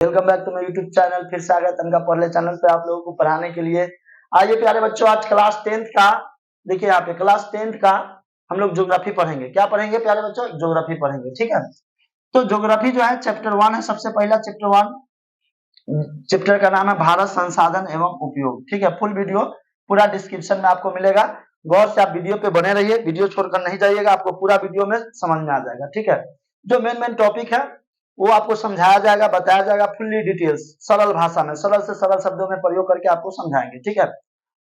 Welcome back to my YouTube channel. फिर से आ गया तनका पढ़ले चैनल पे आप लोगों को पढ़ाने के लिए। आइए प्यारे बच्चों, आज क्लास 10th का देखिए यहाँ पे क्लास 10th का हम लोग ज्योग्राफी पढ़ेंगे। क्या पढ़ेंगे प्यारे बच्चों? ज्योग्राफी पढ़ेंगे, ठीक है। तो ज्योग्राफी जो है चैप्टर 1 है। सबसे पहला चैप्टर 1 चैप्टर का नाम है भारत संसाधन एवं उपयोग, ठीक है। फुल वीडियो पूरा डिस्क्रिप्शन में आपको मिलेगा। गौर से आप वीडियो पे बने रहिए, वीडियो छोड़कर नहीं जाइएगा, आपको पूरा वीडियो में समझ में आ जाएगा, ठीक है। जो मेन टॉपिक है वो आपको समझाया जाएगा, बताया जाएगा फुल्ली डिटेल्स, सरल भाषा में, सरल से सरल शब्दों में प्रयोग करके आपको समझाएंगे, ठीक है।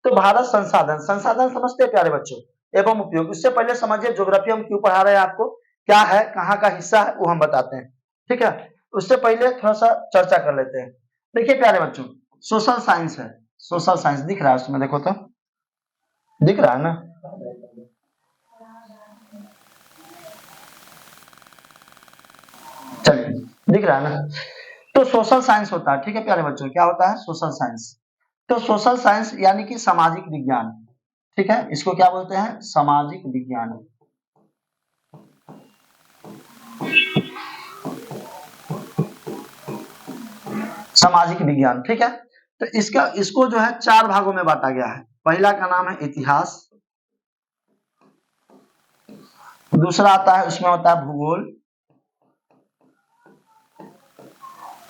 तो भारत संसाधन, संसाधन समझते हैं प्यारे बच्चों, एवं उपयोग। इससे पहले समझिए ज्योग्राफी हम क्यों पढ़ा रहे हैं आपको, क्या है, कहाँ का हिस्सा है, वो हम बताते हैं, ठीक है। उससे पहले थोड़ा सा चर्चा कर लेते हैं। देखिए प्यारे बच्चों, सोशल साइंस है, सोशल साइंस दिख रहा है उसमें, देखो तो दिख रहा है ना। चलिए, दिख रहा है ना। तो सोशल साइंस होता है, ठीक है प्यारे बच्चों। क्या होता है? Social science. तो सोशल साइंस यानी कि सामाजिक विज्ञान, ठीक है। इसको क्या बोलते हैं? सामाजिक विज्ञान। सामाजिक विज्ञान, ठीक है। तो इसको जो है 4 भागों में बांटा गया है। पहला का नाम है इतिहास, दूसरा आता है उसमें होता है भूगोल,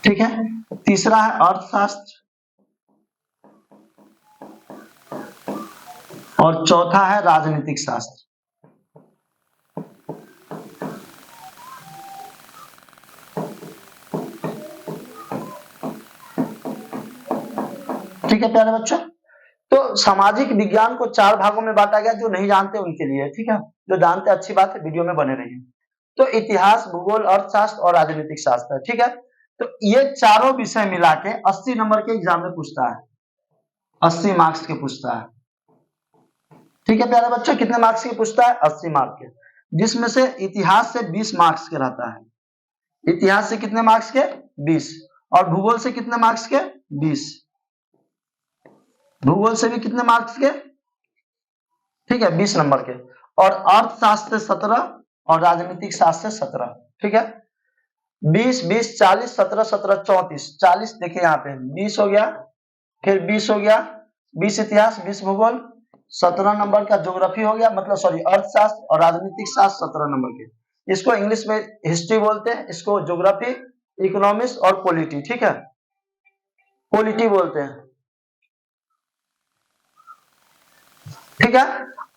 ठीक है। तीसरा है अर्थशास्त्र और चौथा है राजनीतिक शास्त्र। ठीक है प्यारे बच्चों। तो सामाजिक विज्ञान को 4 भागों में बांटा गया। जो नहीं जानते उनके लिए, ठीक है। जो जानते अच्छी बात है, वीडियो में बने रहिए। तो इतिहास, भूगोल, अर्थशास्त्र और राजनीतिक शास्त्र है, ठीक है। तो ये चारों विषय मिला के 80 नंबर के एग्जाम में पूछता है, 80 मार्क्स के पूछता है, ठीक है प्यारे बच्चों। कितने मार्क्स के पूछता है? 80 मार्क्स के, जिसमें से इतिहास से 20 मार्क्स के रहता है। इतिहास से कितने मार्क्स के? 20। और भूगोल से कितने मार्क्स के? 20। भूगोल से भी कितने मार्क्स के? ठीक है, 20 नंबर के। और अर्थशास्त्र से 17 और राजनीतिक शास्त्र से 17, ठीक है। 20 20 40 17 17 34 40। देखिए यहाँ पे 20 हो गया, फिर 20 हो गया, 20 इतिहास, 20 भूगोल, 17 नंबर का ज्योग्राफी हो गया, मतलब सॉरी अर्थशास्त्र और राजनीतिक शास्त्र 17 नंबर के। इसको इंग्लिश में हिस्ट्री बोलते हैं, इसको ज्योग्राफी, इकोनॉमिक्स और पॉलिटी, ठीक है, पॉलिटी बोलते हैं, ठीक है।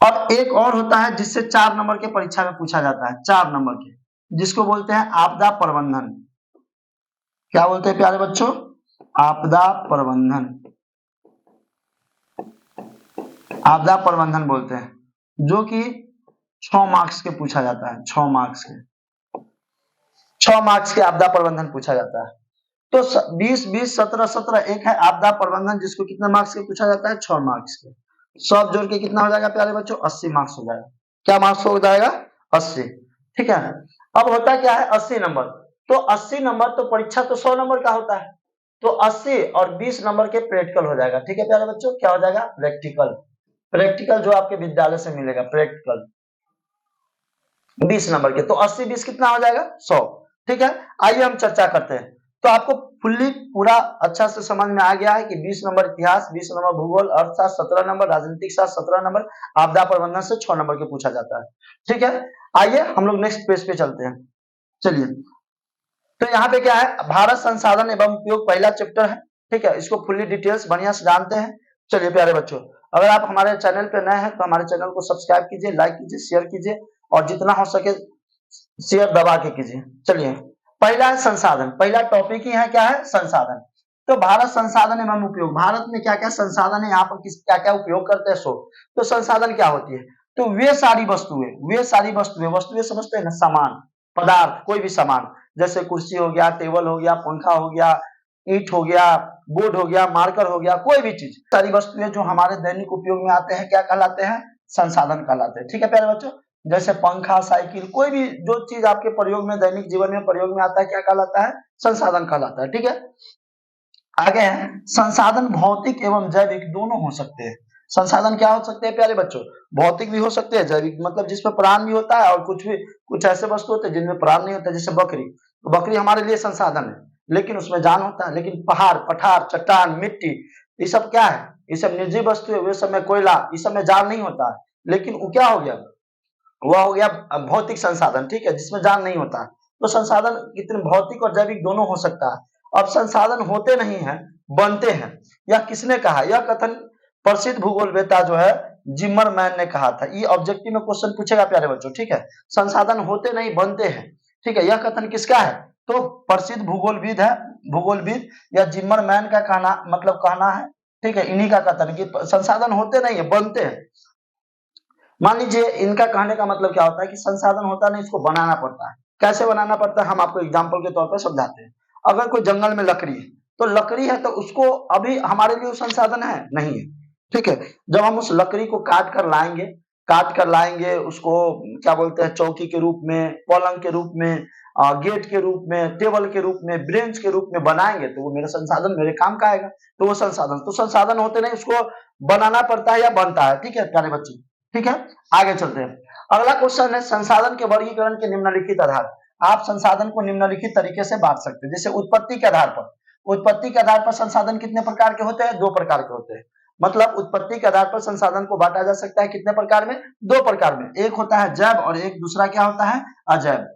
और एक और होता है जिससे 4 नंबर के परीक्षा में पूछा जाता है, 4 नंबर के, जिसको बोलते हैं आपदा प्रबंधन। क्या बोलते हैं प्यारे बच्चों? आपदा प्रबंधन। आपदा प्रबंधन बोलते हैं, जो कि 6 मार्क्स के पूछा जाता है, 6 मार्क्स के, 6 मार्क्स के आपदा प्रबंधन पूछा जाता है। तो 20 20 17 17 एक है आपदा प्रबंधन, जिसको कितने मार्क्स के पूछा जाता है? 6 मार्क्स के। सब जोड़ के कितना हो जाएगा प्यारे बच्चों? 80 मार्क्स हो जाएगा। क्या मार्क्स हो जाएगा? 80, ठीक है। अब होता क्या है 80 नंबर? तो 80 नंबर तो परीक्षा तो 100 नंबर का होता है, तो 80 और 20 नंबर के प्रैक्टिकल हो जाएगा, ठीक है प्यारे बच्चों। क्या हो जाएगा? प्रैक्टिकल। प्रैक्टिकल जो आपके विद्यालय से मिलेगा, प्रैक्टिकल 20 नंबर के। तो 80 20 कितना हो जाएगा? 100, ठीक है। आइए हम चर्चा करते हैं। तो आपको फुल्ली पूरा अच्छा से समझ में आ गया है कि 20 नंबर इतिहास, 20 नंबर भूगोल, अर्थशास्त्र 17 नंबर, राजनीतिक शास्त्र 17 नंबर, आपदा प्रबंधन से 6 नंबर के पूछा जाता है, ठीक है। आइए हम लोग नेक्स्ट पेज पे चलते हैं। चलिए, तो यहाँ पे क्या है? भारत संसाधन एवं उपयोग पहला चैप्टर है, ठीक है। इसको फुल्ली डिटेल्स बढ़िया से जानते हैं। चलिए प्यारे बच्चों, अगर आप हमारे चैनल पे नए हैं तो हमारे चैनल को सब्सक्राइब कीजिए, लाइक कीजिए, शेयर कीजिए और जितना हो सके शेयर दबा के कीजिए। चलिए, पहला है संसाधन। पहला टॉपिक ही है, क्या है? संसाधन। तो भारत संसाधन एवं उपयोग, भारत में क्या क्या संसाधन है, यहाँ पर किस क्या क्या उपयोग करते हैं सो। तो संसाधन क्या होती है? तो वे सारी वस्तुएं, वस्तुएं समझते हैं ना, सामान, पदार्थ, कोई भी सामान, जैसे कुर्सी हो गया, टेबल हो गया, पंखा हो गया, ईंट हो गया, बोर्ड हो गया, मार्कर हो गया, कोई भी चीज, सारी वस्तुएं जो हमारे दैनिक उपयोग में आते हैं, क्या कहलाते हैं? संसाधन कहलाते हैं, ठीक है प्यारे बच्चों। जैसे पंखा, साइकिल, कोई भी जो चीज आपके प्रयोग में, दैनिक जीवन में प्रयोग में आता है, क्या कहलाता है? संसाधन कहलाता है, ठीक है। आगे है संसाधन भौतिक एवं जैविक दोनों हो सकते हैं। संसाधन क्या हो सकते हैं प्यारे बच्चों? भौतिक भी हो सकते हैं, जैविक मतलब जिसमें प्राण भी होता है, और कुछ ऐसे वस्तु होते हैं जिनमें प्राण नहीं होता, जैसे बकरी। तो बकरी हमारे लिए संसाधन है, लेकिन उसमें जान होता है। लेकिन पहाड़, पठार, चट्टान, मिट्टी, ये सब क्या है? ये सब निर्जीव वस्तु है। वे सब में कोयला, इस सब में जान नहीं होता है। लेकिन वो क्या हो गया? वह हो गया भौतिक संसाधन, ठीक है, जिसमें जान नहीं होता। तो संसाधन कितने भौतिक और जैविक दोनों हो सकता है। अब संसाधन होते नहीं है, बनते हैं। यह किसने कहा? यह कथन प्रसिद्ध भूगोलवेत्ता जो है जिमरमैन ने कहा था। ये ऑब्जेक्टिव में क्वेश्चन पूछेगा प्यारे बच्चों, ठीक है। संसाधन होते नहीं, बनते हैं, ठीक है। यह कथन किसका है? तो प्रसिद्ध भूगोलविद है, भूगोलविद या जिमरमैन का कहना, मतलब कहना है, ठीक है। इन्हीं का कथन कि संसाधन होते नहीं है, बनते हैं। मान लीजिए इनका कहने का मतलब क्या होता है कि संसाधन होता नहीं, इसको बनाना पड़ता है। कैसे बनाना पड़ता है हम आपको एग्जांपल के तौर पर समझाते हैं। अगर कोई जंगल में लकड़ी है, तो लकड़ी है तो उसको अभी हमारे लिए संसाधन है नहीं है, ठीक है। जब हम उस लकड़ी को काट कर लाएंगे उसको क्या बोलते हैं, चौकी के रूप में, पलंग के रूप में, गेट के रूप में, टेबल के रूप में, ब्रेंच के रूप में बनाएंगे, तो वो मेरा संसाधन, मेरे काम का आएगा। तो वो संसाधन, तो संसाधन होते नहीं, उसको बनाना पड़ता है या बनता है, ठीक है प्यारे बच्चे, ठीक है। आगे चलते हैं। अगला क्वेश्चन है संसाधन के वर्गीकरण के निम्नलिखित आधार। आप संसाधन को निम्नलिखित तरीके से बांट सकते हैं। जैसे उत्पत्ति के आधार पर, उत्पत्ति के आधार पर संसाधन कितने प्रकार के होते हैं? 2 प्रकार के होते हैं। मतलब उत्पत्ति के आधार पर संसाधन को बांटा जा सकता है कितने प्रकार में? 2 प्रकार में। एक होता है जैव और एक दूसरा क्या होता है? अजैव।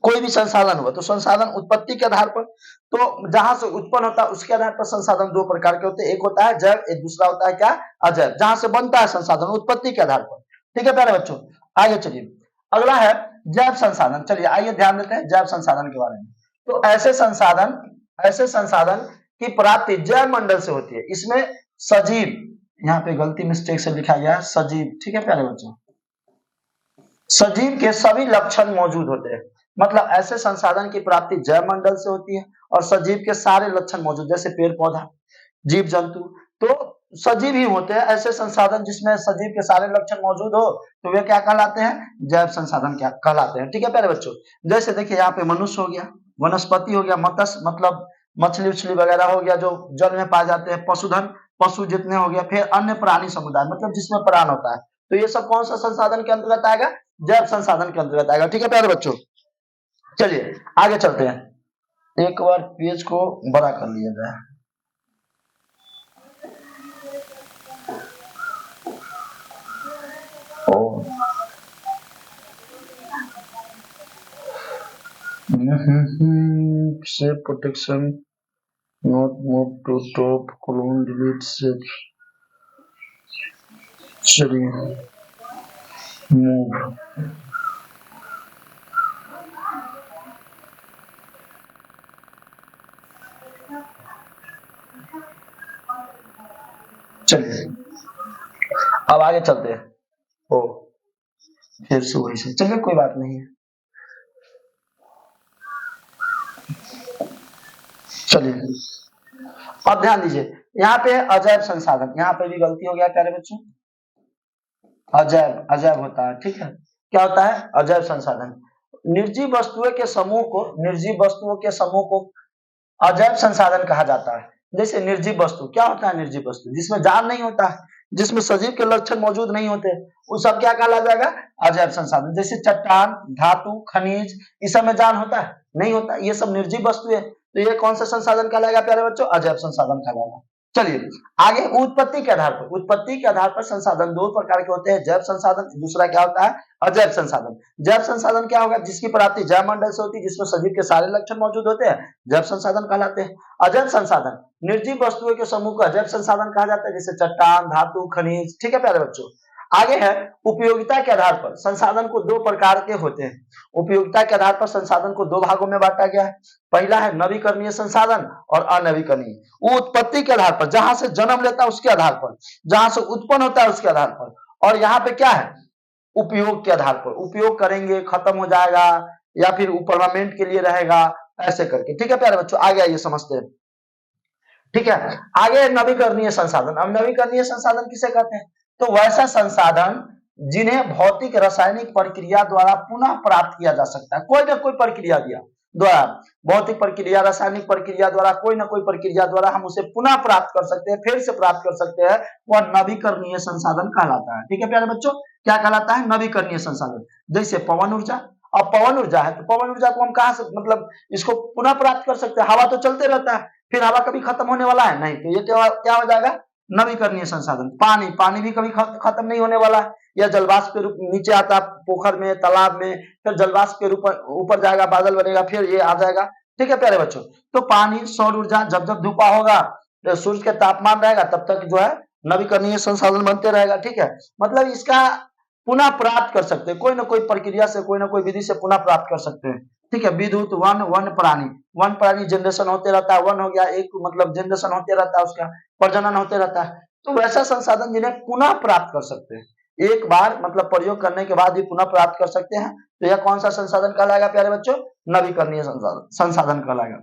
कोई भी संसाधन हुआ तो संसाधन उत्पत्ति के आधार पर, तो जहां से उत्पन्न होता है उसके आधार पर संसाधन 2 प्रकार के होते हैं। एक होता है जैव, एक दूसरा होता है क्या? अजैव। जहां से बनता है संसाधन उत्पत्ति के आधार पर, ठीक है प्यारे बच्चों। आगे चलिए, अगला है जैव संसाधन। चलिए आइए ध्यान देते हैं जैव संसाधन के बारे में। तो ऐसे संसाधन की प्राप्ति जैव मंडल से होती है। इसमें सजीव, यहाँ पे गलती मिस्टेक से लिखा गया है सजीव, ठीक है प्यारे बच्चों, सजीव के सभी लक्षण मौजूद होते हैं। मतलब ऐसे संसाधन की प्राप्ति जैव मंडल से होती है और सजीव के सारे लक्षण मौजूद, जैसे पेड़ पौधा, जीव जंतु, तो सजीव ही होते हैं। ऐसे संसाधन जिसमें सजीव के सारे लक्षण मौजूद हो तो वे क्या कहलाते हैं? जैव संसाधन क्या कहलाते हैं, ठीक है प्यारे बच्चों। जैसे देखिए यहाँ पे मनुष्य हो गया, वनस्पति हो गया, मत्स्य मतलब मछली उछली वगैरह हो गया जो जल में पाए जाते हैं, पशुधन, पशु जितने हो गया, फिर अन्य प्राणी समुदाय मतलब जिसमें प्राण होता है, तो ये सब कौन सा संसाधन के अंतर्गत आएगा? जैव संसाधन के अंतर्गत आएगा, ठीक है प्यारे बच्चों। चलिए आगे चलते हैं। एक बार पेज को बड़ा कर लिया जाए। Say protection, not move to top, colon delete set. चलिए move, चलिए अब आगे चलते हैं। ओ फिर से वही से, चलिए कोई बात नहीं है। चलिए अब ध्यान दीजिए, यहाँ पे अजैव संसाधन, यहाँ पे भी गलती हो गया प्यारे बच्चों, अजैव होता है, ठीक है। क्या होता है? अजैव संसाधन। निर्जीव वस्तुओं के समूह को अजैव संसाधन कहा जाता है। जैसे निर्जीव वस्तु, क्या होता है निर्जीव वस्तु? जिसमें जान नहीं होता है, जिसमें सजीव के लक्षण मौजूद नहीं होते, वो सब क्या कहला जाएगा? अजैव संसाधन। जैसे चट्टान, धातु, खनिज, इस सब में जान होता है? नहीं होता, ये सब निर्जीव वस्तु है। तो ये कौन सा संसाधन कहलाएगा प्यारे बच्चों? अजैव संसाधन कहलाएगा। चलिए आगे, उत्पत्ति के आधार पर संसाधन 2 प्रकार के होते हैं, जैव संसाधन, दूसरा क्या होता है? अजैव संसाधन। जैव संसाधन क्या होगा? जिसकी प्राप्ति जैव मंडल से होती है, जिसमें सजीव के सारे लक्षण मौजूद होते हैं, जैव संसाधन कहलाते हैं। अजैव संसाधन, निर्जीव वस्तुओं के समूह को अजैव संसाधन कहा जाता है, जैसे चट्टान, धातु, खनिज, ठीक है प्यारे बच्चों। आगे है उपयोगिता के आधार पर संसाधन को 2 प्रकार के होते हैं। उपयोगिता के आधार पर संसाधन को 2 भागों में बांटा गया है। पहला है नवीकरणीय संसाधन और अनवीकरणीय। वो उत्पत्ति के आधार पर, जहां से जन्म लेता है उसके आधार पर, जहां से उत्पन्न होता है उसके आधार पर, और यहाँ पे क्या है? उपयोग के आधार पर। उपयोग करेंगे, खत्म हो जाएगा, या फिर परमानेंट के लिए रहेगा, ऐसे करके, ठीक है प्यारे बच्चों। आगे आइए समझते हैं, ठीक है। आगे नवीकरणीय संसाधन। अब नवीकरणीय संसाधन किसे कहते हैं? तो वैसा संसाधन जिन्हें भौतिक रासायनिक प्रक्रिया द्वारा पुनः प्राप्त किया जा सकता है। कोई ना कोई प्रक्रिया द्वारा, भौतिक प्रक्रिया, रासायनिक प्रक्रिया द्वारा, कोई ना कोई प्रक्रिया द्वारा हम उसे पुनः प्राप्त कर सकते हैं, फिर से प्राप्त कर सकते हैं, वह नवीकरणीय संसाधन कहलाता है, ठीक है प्यारे बच्चों। क्या कहलाता है? नवीकरणीय संसाधन। जैसे पवन ऊर्जा। अब पवन ऊर्जा है तो पवन ऊर्जा को हम कहां से मतलब इसको पुनः प्राप्त कर सकते हैं? हवा तो चलते रहता है, फिर हवा कभी खत्म होने वाला है नहीं, तो ये क्या हो जाएगा? नवीकरणीय संसाधन। पानी भी कभी खत्म नहीं होने वाला है, या जलवाष्प के रूप नीचे आता है पोखर में, तालाब में, फिर जलवाष्प के रूप ऊपर जाएगा, बादल बनेगा, फिर ये आ जाएगा। ठीक है प्यारे बच्चों, तो पानी, सौर ऊर्जा, जब जब धूपा होगा, सूर्य के तापमान रहेगा, तब तक जो है नवीकरणीय संसाधन बनते रहेगा। ठीक है, मतलब इसका पुनः प्राप्त कर सकते हैं, कोई ना कोई प्रक्रिया से, कोई ना कोई विधि से पुनः प्राप्त कर सकते हैं। ठीक है, विद्युत, वन प्राणी जनरेशन होते रहता है, वन हो गया एक, मतलब जनरेशन होते रहता है, उसका प्रजनन होते रहता है। तो वैसा संसाधन जिन्हें पुनः प्राप्त कर सकते हैं, एक बार मतलब प्रयोग करने के बाद भी पुनः प्राप्त कर सकते हैं, तो यह कौन सा संसाधन कहलाएगा प्यारे बच्चों? नवीकरणीय संसाधन कहलाएगा।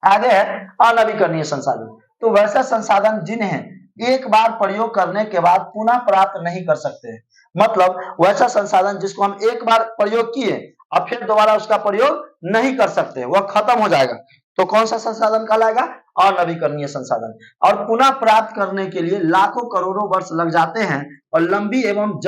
आगे है अनवीकरणीय संसाधन। तो वैसा संसाधन जिन्हें एक बार प्रयोग करने के बाद पुनः प्राप्त नहीं कर सकते, मतलब वैसा संसाधन जिसको हम एक बार प्रयोग किए और फिर दोबारा उसका प्रयोग नहीं कर सकते, वह खत्म हो जाएगा, तो कौन सा संसाधन कहलाएगा? अनवीकरणीय संसाधन। और पुनः प्राप्त करने के लिए लाखों करोड़ों वर्ष लग जाते हैं और लंबी एवं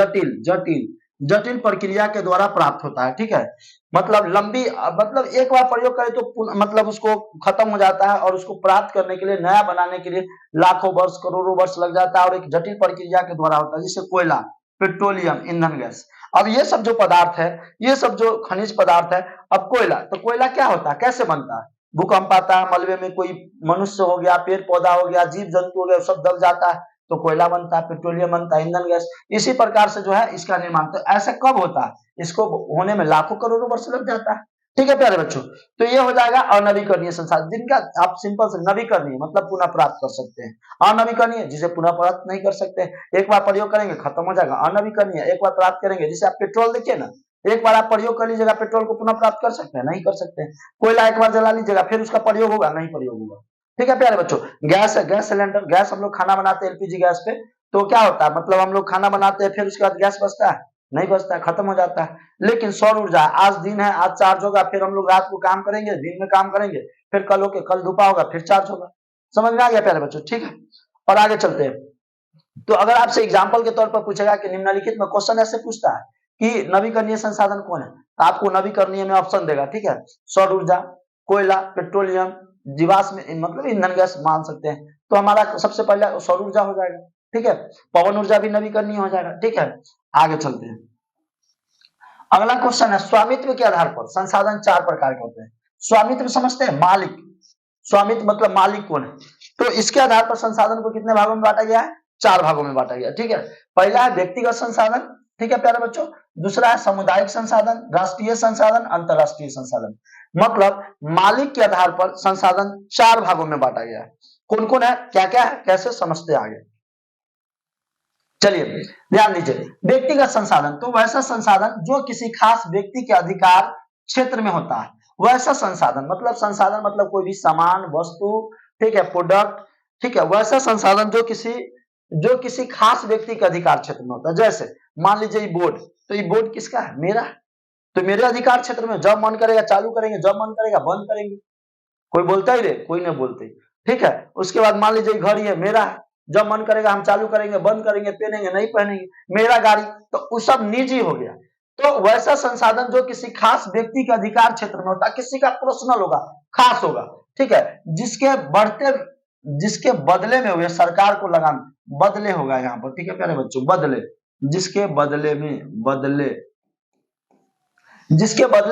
जटिल प्रक्रिया के द्वारा प्राप्त होता है। ठीक है, मतलब मतलब एक बार प्रयोग करें तो मतलब उसको खत्म हो जाता है, और उसको प्राप्त करने के लिए, नया बनाने के लिए लाखों वर्ष, करोड़ों वर्ष लग जाता है, और एक जटिल प्रक्रिया के द्वारा होता है, जैसे कोयला, पेट्रोलियम, ईंधन गैस। अब ये सब जो पदार्थ है, ये सब जो खनिज पदार्थ है, अब कोयला, तो कोयला क्या होता है, कैसे बनता है? भूकंप आता है, मलबे में कोई मनुष्य हो गया, पेड़ पौधा हो गया, जीव जंतु हो गया, सब दब जाता है, तो कोयला बनता है, पेट्रोलियम बनता है, ईंधन गैस। इसी प्रकार से जो है इसका निर्माण, तो ऐसे कब होता है? इसको होने में लाखों करोड़ों वर्ष लग जाता है। ठीक है प्यारे बच्चों, तो ये हो जाएगा अनवीकरणीय संसाधन, जिनका आप सिंपल से नवीकरणीय मतलब पुनः प्राप्त कर सकते हैं। अनवीकरणीय जिसे पुनः प्राप्त नहीं कर सकते, एक बार प्रयोग करेंगे खत्म हो जाएगा। अनवीकरणीय एक बार प्राप्त करेंगे, जैसे आप पेट्रोल देखिए ना, एक बार आप प्रयोग कर लीजिएगा, पेट्रोल को पुनः प्राप्त कर सकते हैं? नहीं कर सकते। कोयला एक बार जला लीजिएगा, फिर उसका प्रयोग होगा? नहीं प्रयोग होगा। ठीक है प्यारे बच्चों, गैस है, गैस सिलेंडर, गैस हम लोग खाना बनाते हैं एलपीजी गैस पे, तो क्या होता है, मतलब हम लोग खाना बनाते हैं, फिर उसके बाद गैस बचता है? नहीं बचता है, खत्म हो जाता है। लेकिन सौर ऊर्जा, आज दिन है, आज चार्ज होगा, फिर हम लोग रात को काम करेंगे, दिन में काम करेंगे, फिर कल होके कल धूपा होगा, फिर चार्ज होगा। समझ में आ गया प्यारे बच्चों? ठीक है, और आगे चलते हैं। तो अगर आपसे एग्जाम्पल के तौर पर पूछेगा कि निम्नलिखित में क्वेश्चन ऐसे पूछता है कि नवीकरणीय संसाधन कौन है, तो आपको नवीकरणीय में ऑप्शन देगा। ठीक है, सौर ऊर्जा, कोयला, पेट्रोलियम, जीवाश्म मतलब ईंधन गैस मान सकते हैं, तो हमारा सबसे पहले सौर ऊर्जा हो जाएगा। ठीक है, पवन ऊर्जा भी नवीकरणीय हो जाएगा। ठीक है, आगे चलते हैं। अगला क्वेश्चन है, स्वामित्व के आधार पर संसाधन 4 प्रकार के होते हैं। स्वामित्व समझते हैं? मालिक, स्वामित्व मतलब मालिक कौन है, तो इसके आधार पर संसाधन को कितने भागों में बांटा गया है? 4 भागों में बांटा गया। ठीक है, पहला है व्यक्तिगत संसाधन। ठीक है प्यारे बच्चों, दूसरा है सामुदायिक संसाधन, राष्ट्रीय संसाधन, अंतरराष्ट्रीय संसाधन। मतलब मालिक के आधार पर संसाधन 4 भागों में बांटा गया है। कौन कौन है, क्या क्या है, कैसे, समझते आगे। चलिए ध्यान दीजिए, व्यक्तिगत संसाधन, तो वैसा संसाधन जो किसी खास व्यक्ति के अधिकार क्षेत्र में होता है, वैसा संसाधन, मतलब संसाधन मतलब कोई भी सामान, वस्तु, ठीक है, प्रोडक्ट, ठीक है, वैसा संसाधन जो किसी खास व्यक्ति के अधिकार क्षेत्र में होता है। जैसे मान लीजिए ये बोर्ड, तो ये बोर्ड किसका है? मेरा, तो मेरे अधिकार क्षेत्र में जब मन करेगा चालू करेंगे, जब मन करेगा बंद करेंगे, कोई बोलता ही रे, कोई नहीं बोलते। ठीक है, उसके बाद मान लीजिए घड़ी है, मेरा है, जब मन करेगा हम चालू करेंगे, बंद करेंगे, पहनेंगे, नहीं पहनेंगे, मेरा गाड़ी, तो वो सब निजी हो गया। तो वैसा संसाधन जो किसी खास व्यक्ति के अधिकार क्षेत्र में होता है, किसी का पर्सनल होगा, खास होगा, ठीक है, जिसके बदले में हुए सरकार को लगान, बदले होगा यहाँ पर। ठीक है प्यारे बच्चों, बदले, जिसके बदले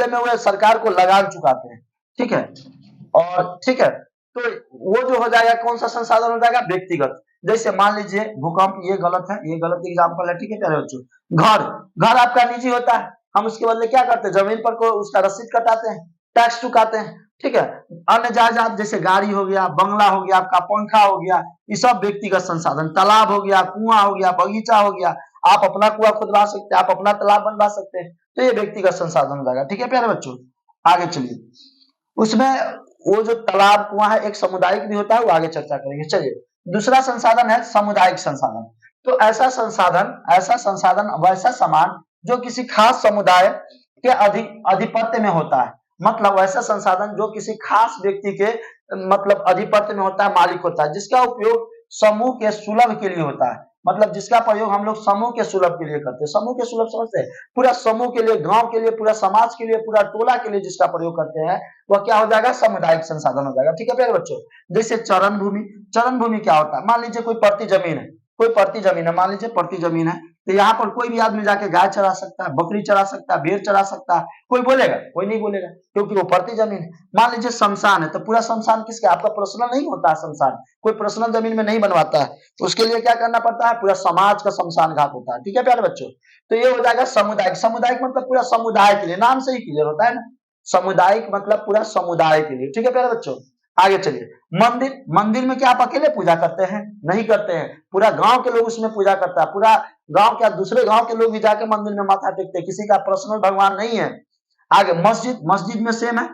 में हुए सरकार को लगान चुकाते हैं। ठीक है, और ठीक है, तो वो जो हो जाएगा कौन सा संसाधन हो जाएगा? व्यक्तिगत। जैसे मान लीजिए भूकंप, ये गलत है, ये गलत एग्जाम्पल है। ठीक है प्यारे बच्चों, घर आपका निजी होता है, हम उसके बदले क्या करते हैं? जमीन पर को उसका रसीद कटाते हैं, टैक्स चुकाते हैं। ठीक है, अन्य जायदाद जैसे गाड़ी हो गया, बंगला हो गया, आपका पंखा हो गया, ये सब व्यक्तिगत संसाधन। तालाब हो गया, कुआं हो गया, बगीचा हो गया, आप अपना कुआं खुदवा सकते हैं, आप अपना तालाब बनवा सकते हैं, तो ये व्यक्तिगत संसाधन हो जाएगा। ठीक है प्यारे बच्चों, आगे चलिए। उसमें वो जो तालाब कुआं है एक सामुदायिक भी होता है, वो आगे चर्चा करेंगे। चलिए, दूसरा संसाधन है सामुदायिक संसाधन। तो ऐसा संसाधन वैसा सामान जो किसी खास समुदाय के अधिपत्य में होता है, मतलब वैसा संसाधन जो किसी खास व्यक्ति के मतलब अधिपत्य में होता है, मालिक होता है, जिसका उपयोग समूह के सुलभ के लिए होता है। मतलब जिसका प्रयोग हम लोग समूह के सुलभ के लिए करते हैं। समूह के सुलभ समझते हैं, पूरा समूह के लिए, गांव के लिए, पूरा समाज के लिए, पूरा टोला के लिए जिसका प्रयोग करते हैं वह क्या हो जाएगा, सामुदायिक संसाधन हो जाएगा। ठीक है प्यारे बच्चों। जैसे चरण भूमि, चरण भूमि क्या होता है, मान लीजिए कोई पड़ती जमीन है, कोई पड़ती जमीन है, मान लीजिए पड़ती जमीन है, तो यहाँ पर कोई भी आदमी जाके गाय चरा सकता है, बकरी चरा सकता है, भेड़ चरा सकता है, कोई बोलेगा? कोई नहीं बोलेगा, क्योंकि वो पड़ती जमीन है। मान लीजिए शमशान है, तो पूरा शमशान किसका, आपका पर्सनल नहीं होता है शमशान, कोई पर्सनल जमीन में नहीं बनवाता है, तो उसके लिए क्या करना पड़ता है, पूरा समाज का शमशान घाट होता है। ठीक है प्यारे बच्चों। तो ये हो जाएगा सामुदायिक। सामुदायिक मतलब पूरा समुदाय के लिए, नाम से ही क्लियर होता है ना, सामुदायिक मतलब पूरा समुदाय के लिए। ठीक है प्यारे बच्चों। आगे चलिए, मंदिर। मंदिर में क्या आप अकेले पूजा करते हैं? नहीं करते हैं, पूरा गांव के लोग उसमें पूजा करता है, पूरा गांव क्या दूसरे गांव के लोग भी जाके मंदिर में माथा टेकते हैं, किसी का पर्सनल भगवान नहीं है। आगे मस्जिद। मस्जिद में सेम है,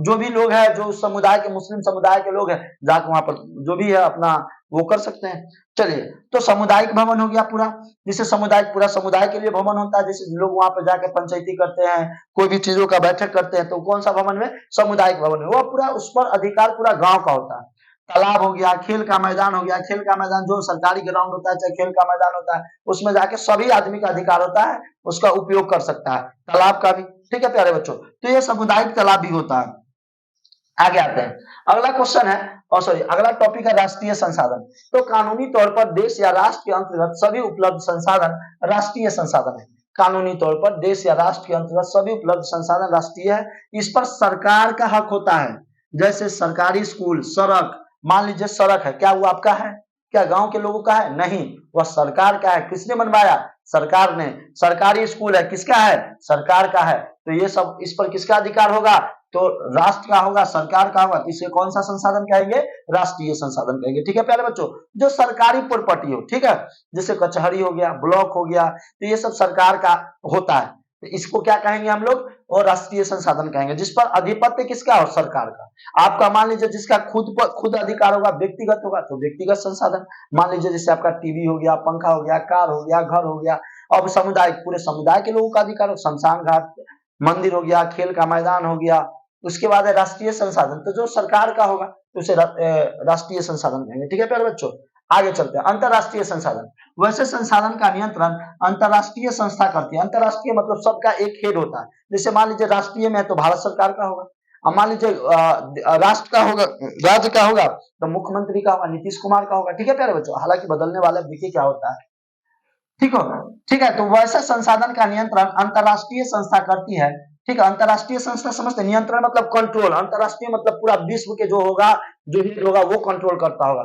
जो भी लोग है, जो समुदाय के, मुस्लिम समुदाय के लोग हैं, जाके वहां पर जो भी है अपना वो कर सकते हैं। चलिए, तो सामुदायिक भवन हो गया पूरा, जिसे सामुदायिक, पूरा समुदाय के लिए भवन होता है, जैसे लोग वहां पर जाके पंचायती करते हैं, कोई भी चीजों का बैठक करते हैं, तो कौन सा भवन में, सामुदायिक भवन में, वो पूरा उस पर अधिकार पूरा गांव का होता है। तालाब हो गया, खेल का मैदान हो गया, खेल का मैदान जो सरकारी ग्राउंड होता है, चाहे खेल का मैदान होता है, उसमें जाके सभी आदमी का अधिकार होता है, उसका उपयोग कर सकता है, तालाब का भी। ठीक है प्यारे बच्चों, तो ये सामुदायिक तालाब भी होता है। आगे आते हैं, अगला क्वेश्चन है, और सॉरी अगला टॉपिक है राष्ट्रीय संसाधन। तो कानूनी तौर पर देश या राष्ट्र के अंतर्गत सभी उपलब्ध संसाधन राष्ट्रीय संसाधन है। कानूनी तौर पर देश या राष्ट्र के अंतर्गत सभी उपलब्ध संसाधन राष्ट्रीय है, इस पर सरकार का हक होता है। जैसे सरकारी स्कूल, सड़क, मान लीजिए सड़क है, क्या वो आपका है? क्या गांव के लोगों का है? नहीं, वह सरकार का है। किसने बनवाया? सरकार ने। सरकारी स्कूल है, किसका है? सरकार का है। तो ये सब, इस पर किसका अधिकार होगा? तो राष्ट्र का होगा, सरकार का होगा। इसे कौन सा संसाधन कहेंगे? राष्ट्रीय संसाधन कहेंगे। ठीक है प्यारे बच्चों, जो सरकारी प्रॉपर्टी हो, ठीक है, जैसे कचहरी हो गया, ब्लॉक हो गया, तो ये सब सरकार का होता है, तो इसको क्या कहेंगे हम लोग? और राष्ट्रीय संसाधन कहेंगे, जिस पर अधिपत्य किसका हो? सरकार का। आपका मान लीजिए जिसका खुद अधिकार होगा, व्यक्तिगत होगा, तो व्यक्तिगत संसाधन। मान लीजिए जैसे आपका टीवी हो गया, पंखा हो गया, कार हो गया, घर हो गया। अब समुदाय, पूरे समुदाय के लोगों का अधिकार हो, शमशान घाट, मंदिर हो गया, खेल का मैदान हो गया। उसके बाद है राष्ट्रीय संसाधन, तो जो सरकार का होगा तो उसे राष्ट्रीय संसाधन कहेंगे। ठीक है प्यारे बच्चों, आगे चलते हैं। अंतरराष्ट्रीय संसाधन, वैसे संसाधन का नियंत्रण अंतरराष्ट्रीय संस्था करती है। अंतरराष्ट्रीय मतलब सबका एक हेड होता है। जैसे मान लीजिए राष्ट्रीय में है तो भारत सरकार का होगा, अब मान लीजिए राष्ट्र का होगा, राज्य का होगा, तो मुख्यमंत्री का होगा, नीतीश कुमार का होगा। ठीक है प्यारे बच्चों, हालांकि बदलने वाला देखिए क्या होता है। ठीक होगा, ठीक है। तो वैसे संसाधन का नियंत्रण अंतरराष्ट्रीय संस्था करती है। ठीक है, अंतरराष्ट्रीय संस्था समझते, नियंत्रण मतलब कंट्रोल, अंतरराष्ट्रीय मतलब पूरा विश्व के जो होगा, जो हेड होगा वो कंट्रोल करता होगा।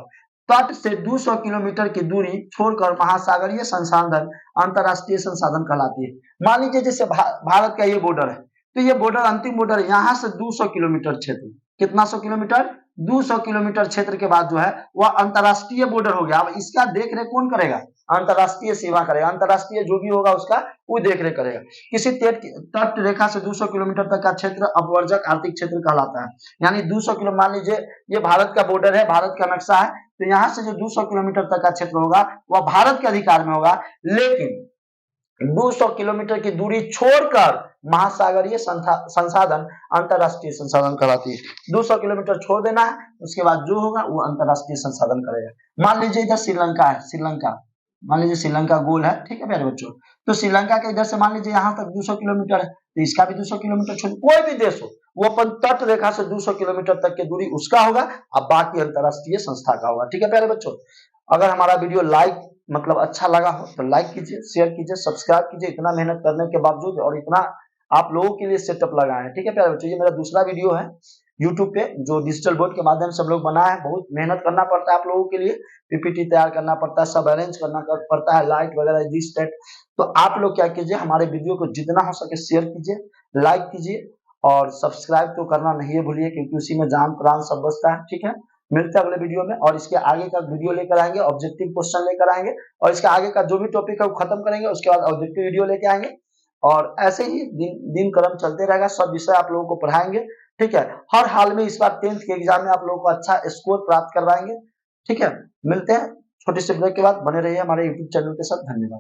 तट से 200 किलोमीटर की दूरी छोड़कर महासागरीय संसाधन अंतरराष्ट्रीय संसाधन कहलाती है। मान लीजिए जैसे भारत का ये बॉर्डर है, तो ये बॉर्डर अंतिम बॉर्डर है, यहाँ से 200 किलोमीटर क्षेत्र, कितना 100 किलोमीटर, 200 किलोमीटर क्षेत्र के बाद जो है वह अंतरराष्ट्रीय बॉर्डर हो गया। अब इसका देख रेख कौन करेगा? अंतरराष्ट्रीय सीमा करेगा, अंतरराष्ट्रीय जो भी होगा उसका वो देख रेख करेगा। किसी तट रेखा से 200 किलोमीटर तक का क्षेत्र अपवर्जक आर्थिक क्षेत्र कहलाता है। यानी 200 किलो, मान लीजिए ये भारत का बॉर्डर है, भारत का नक्शा है, तो यहाँ से जो 200 किलोमीटर तक का क्षेत्र होगा वह भारत के अधिकार में होगा। लेकिन 200 किलोमीटर की दूरी छोड़कर महासागरीय संसाधन अंतरराष्ट्रीय संसाधन कहलाती है। 200 किलोमीटर छोड़ देना है, उसके बाद जो होगा वो अंतरराष्ट्रीय संसाधन करेगा। मान लीजिए इधर श्रीलंका है, श्रीलंका, मान लीजिए श्रीलंका गोल है, ठीक है प्यारे बच्चों, तो श्रीलंका के इधर से मान लीजिए यहाँ तक 200 किलोमीटर है, तो इसका भी 200 किलोमीटर छोड़, कोई भी देश हो वो अपन तट रेखा से 200 किलोमीटर तक की दूरी उसका होगा, अब बाकी अंतरराष्ट्रीय संस्था का होगा। ठीक है प्यारे बच्चों, अगर हमारा वीडियो लाइक मतलब अच्छा लगा हो तो लाइक कीजिए, शेयर कीजिए, सब्सक्राइब कीजिए। इतना मेहनत करने के बावजूद और इतना आप लोगों के लिए सेटअप लगाए हैं। ठीक है प्यारे बच्चों, ये मेरा दूसरा वीडियो है यूट्यूब पे जो डिजिटल बोर्ड के माध्यम से हम लोग बनाए हैं। बहुत मेहनत करना पड़ता है आप लोगों के लिए, पीपीटी तैयार करना पड़ता है, सब अरेंज करना पड़ता है, लाइट वगैरह दिस दैट। तो आप लोग क्या कीजिए, हमारे वीडियो को जितना हो सके शेयर कीजिए, लाइक कीजिए और सब्सक्राइब तो करना नहीं भूलिए, क्योंकि उसी में जान प्राण सब बचता है। ठीक है, मिलते हैं अगले वीडियो में, और इसके आगे का वीडियो लेकर आएंगे, ऑब्जेक्टिव क्वेश्चन लेकर आएंगे, और इसके आगे का जो भी टॉपिक है वो खत्म करेंगे, उसके बाद ऑब्जेक्टिव वीडियो लेके आएंगे, और ऐसे ही दिन क्रम चलते रहेगा, सब विषय आप लोगों को पढ़ाएंगे। ठीक है, हर हाल में इस बार 10th के एग्जाम में आप लोगों को अच्छा स्कोर प्राप्त करवाएंगे। ठीक है, मिलते हैं छोटे से ब्रेक के बाद, बने रहिए हमारे यूट्यूब चैनल के साथ। धन्यवाद।